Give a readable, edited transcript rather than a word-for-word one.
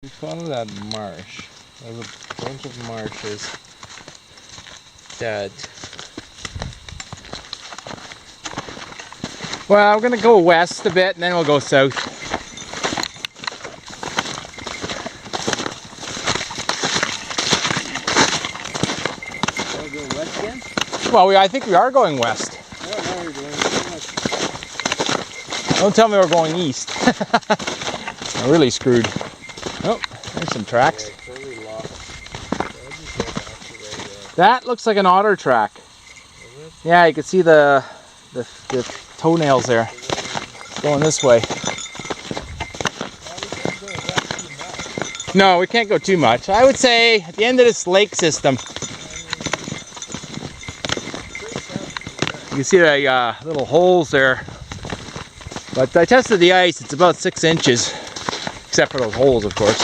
We follow that marsh. There's a bunch of marshes that... Well, we're gonna go west a bit and then we'll go south. Want to go west again? Well, I think we are going west. No, we're going too much. Don't tell me we're going east. I'm really screwed. Oh, there's some tracks. That looks like an otter track. Yeah, you can see the toenails there. Going this way. No, we can't go too much. I would say at the end of this lake system. You can see the little holes there. But I tested the ice, it's about 6 inches. Except for those holes, of course.